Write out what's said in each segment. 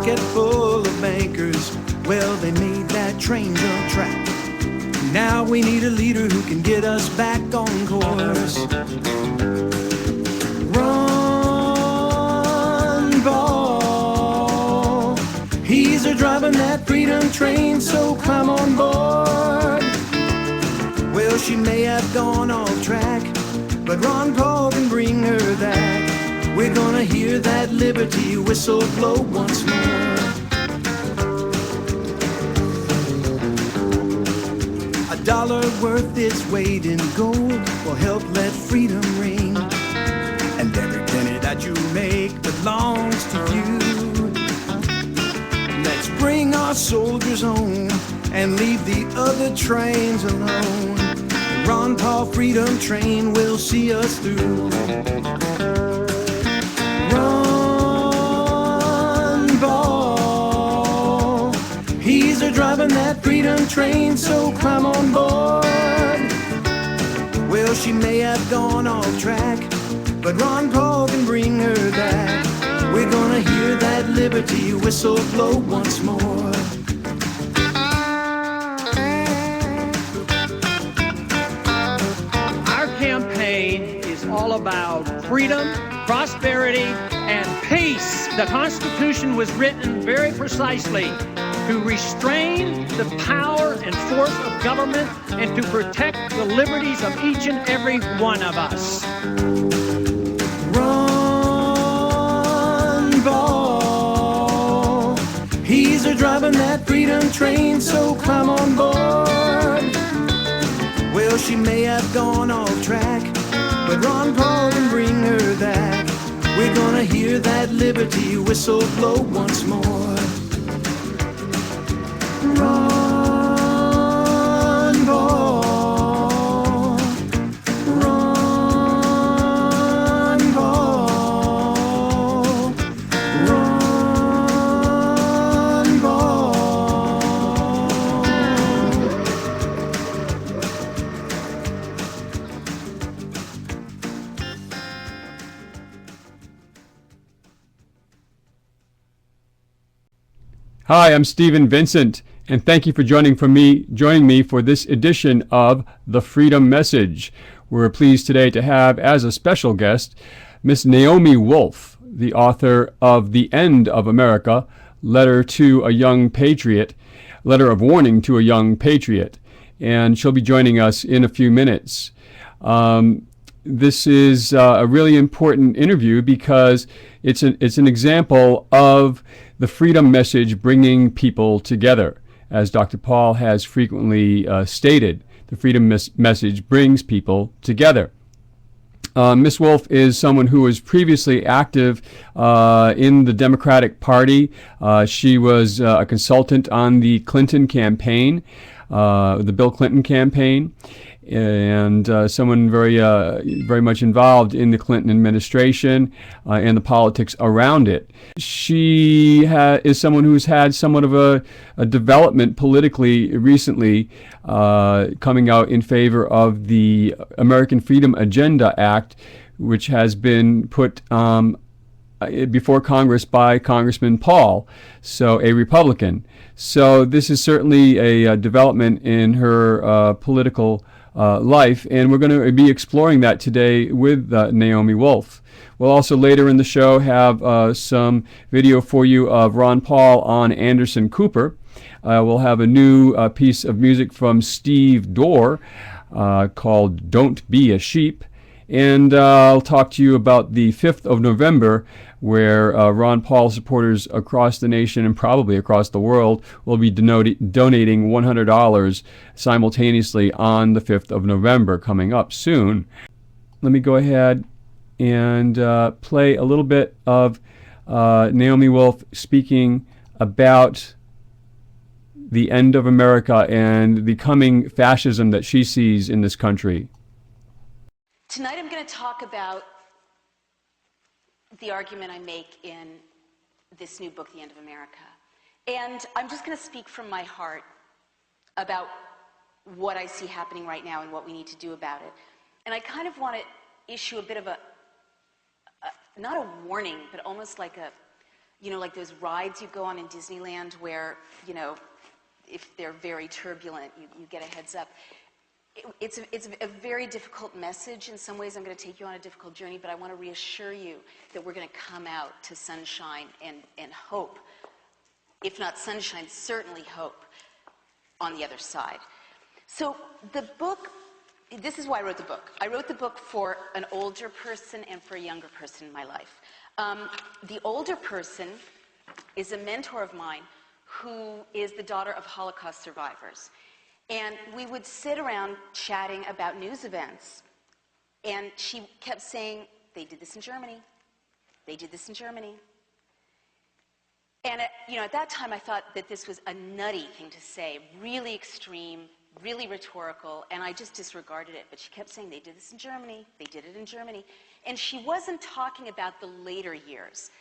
market full of bankers. Well, they made that train jump track. Now we need a leader who can get us back on course. Run, Paul. He's driving that freedom train, so climb on board. Well, she may have gone off track, but Ron Paul can bring her back. We're gonna hear that liberty whistle blow once more. A dollar worth its weight in gold will help let freedom ring. And every penny that you make belongs to you. Let's bring our soldiers home and leave the other trains alone. The Ron Paul Freedom Train will see us through. Run, Paul. He's driving that freedom train, so climb on board. Well, she may have gone off track, but Ron Paul can bring her back. We're gonna hear that liberty whistle blow once more. Our campaign is all about freedom, prosperity, and peace. The Constitution was written very precisely to restrain the power and force of government and to protect the liberties of each and every one of us. Run, Paul. He's driving that freedom train, so climb on board. Well, she may have gone off track, but Ron Paul can bring her back. We're gonna hear that liberty whistle blow once more. Run, Paul. Run, Paul. Run, Paul. Hi, I'm Stephen Vincent, and thank you for joining me for this edition of The Freedom Message. We're pleased today to have as a special guest Miss Naomi Wolf, the author of The End of America, Letter to a Young Patriot, Letter of Warning to a Young Patriot, and she'll be joining us in a few minutes. This is a really important interview because it's an example of the freedom message bringing people together. As Dr. Paul has frequently stated, the freedom message brings people together. Ms. Wolf is someone who was previously active in the Democratic Party. She was a consultant on the Clinton campaign, the Bill Clinton campaign, and someone very much involved in the Clinton administration and the politics around it. She is someone who's had somewhat of a development politically recently, coming out in favor of the American Freedom Agenda Act, which has been put before Congress by Congressman Paul, so a Republican. So this is certainly a development in her political life, and we're going to be exploring that today with Naomi Wolf. We'll also later in the show have some video for you of Ron Paul on Anderson Cooper. We'll have a new piece of music from Steve Dorr called Don't Be a Sheep. And I'll talk to you about the 5th of November, where Ron Paul supporters across the nation and probably across the world will be donating $100 simultaneously on the 5th of November, coming up soon. Let me go ahead and play a little bit of Naomi Wolf speaking about the end of America and the coming fascism that she sees in this country. Tonight I'm going to talk about the argument I make in this new book, The End of America. And I'm just going to speak from my heart about what I see happening right now and what we need to do about it. And I kind of want to issue a bit of not a warning, but almost like You know, like those rides you go on in Disneyland where, you know, if they're very turbulent, you get a heads up. It's a very difficult message. In some ways, I'm going to take you on a difficult journey, but I want to reassure you that we're going to come out to sunshine and hope. If not sunshine, certainly hope on the other side. So the book, this is why I wrote the book. I wrote the book for an older person and for a younger person in my life. The older person is a mentor of mine who is the daughter of Holocaust survivors. And we would sit around chatting about news events. And she kept saying, they did this in Germany. They did this in Germany. And at that time, I thought that this was a nutty thing to say, really extreme, really rhetorical, and I just disregarded it. But she kept saying, they did this in Germany. They did it in Germany. And she wasn't talking about the later years,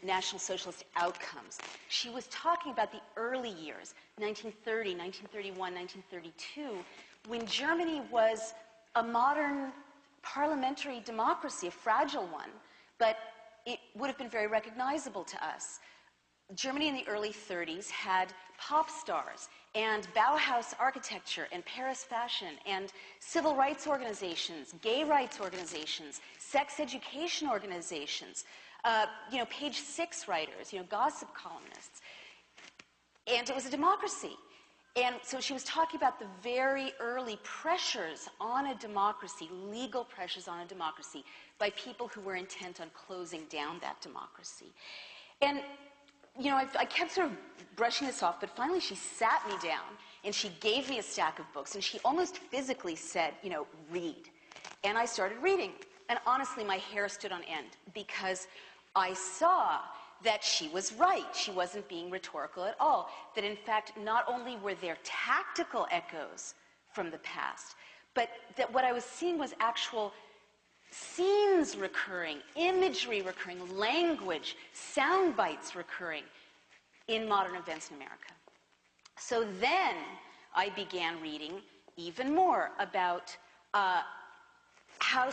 National Socialist outcomes. She was talking about the early years, 1930, 1931, 1932, when Germany was a modern parliamentary democracy, a fragile one, but it would have been very recognizable to us. Germany in the early 30s had pop stars and Bauhaus architecture and Paris fashion and civil rights organizations, gay rights organizations, sex education organizations, page 6 writers, gossip columnists. And it was a democracy. And so she was talking about the very early pressures on a democracy, legal pressures on a democracy, by people who were intent on closing down that democracy. And, I kept sort of brushing this off, but finally she sat me down and she gave me a stack of books and she almost physically said, read. And I started reading. And honestly, my hair stood on end because I saw that she was right. She wasn't being rhetorical at all. That in fact, not only were there tactical echoes from the past, but that what I was seeing was actual scenes recurring, imagery recurring, language, sound bites recurring in modern events in America. So then I began reading even more about how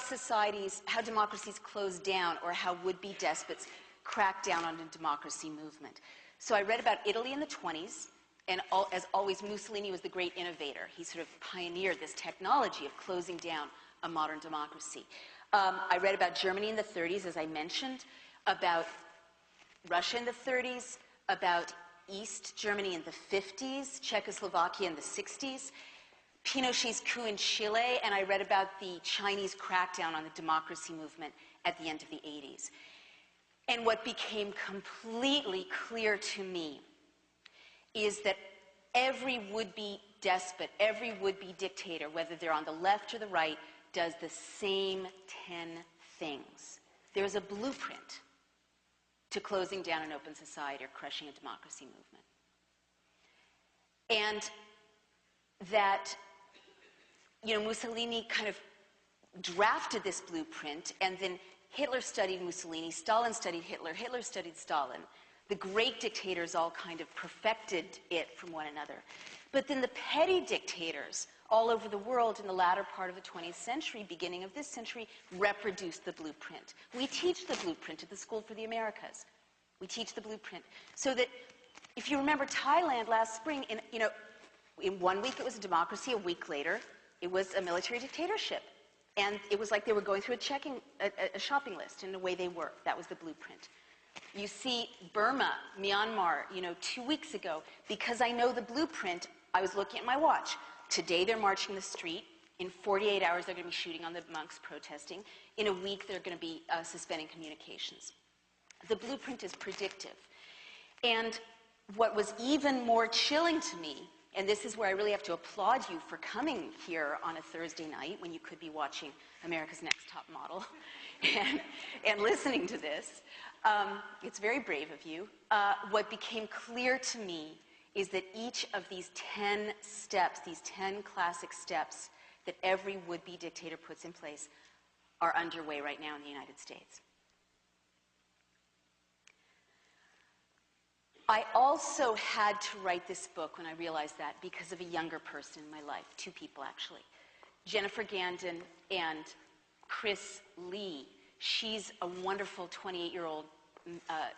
democracies close down, or how would-be despots crack down on a democracy movement. So I read about Italy in the 20s, and as always, Mussolini was the great innovator. He sort of pioneered this technology of closing down a modern democracy. I read about Germany in the 30s, as I mentioned, about Russia in the 30s, about East Germany in the 50s, Czechoslovakia in the 60s, Pinochet's coup in Chile, and I read about the Chinese crackdown on the democracy movement at the end of the 80s. And what became completely clear to me is that every would-be despot, every would-be dictator, whether they're on the left or the right, does the same 10 things. There's a blueprint to closing down an open society or crushing a democracy movement. And that, Mussolini kind of drafted this blueprint, and then Hitler studied Mussolini, Stalin studied Hitler, Hitler studied Stalin. The great dictators all kind of perfected it from one another. But then the petty dictators all over the world in the latter part of the 20th century, beginning of this century, reproduced the blueprint. We teach the blueprint at the School for the Americas. We teach the blueprint. So that, if you remember Thailand last spring, in 1 week it was a democracy, a week later it was a military dictatorship. And it was like they were going through a shopping list, and the way they worked. That was the blueprint. You see Burma, Myanmar, 2 weeks ago, because I know the blueprint, I was looking at my watch. Today they're marching the street. In 48 hours they're going to be shooting on the monks protesting. In a week they're going to be suspending communications. The blueprint is predictive. And what was even more chilling to me, and this is where I really have to applaud you for coming here on a Thursday night when you could be watching America's Next Top Model and listening to this. It's very brave of you. What became clear to me is that each of these 10 steps, these 10 classic steps that every would-be dictator puts in place, are underway right now in the United States. I also had to write this book when I realized that because of a younger person in my life, 2 people actually. Jennifer Gandhi and Chris Lee. She's a wonderful 28-year-old uh,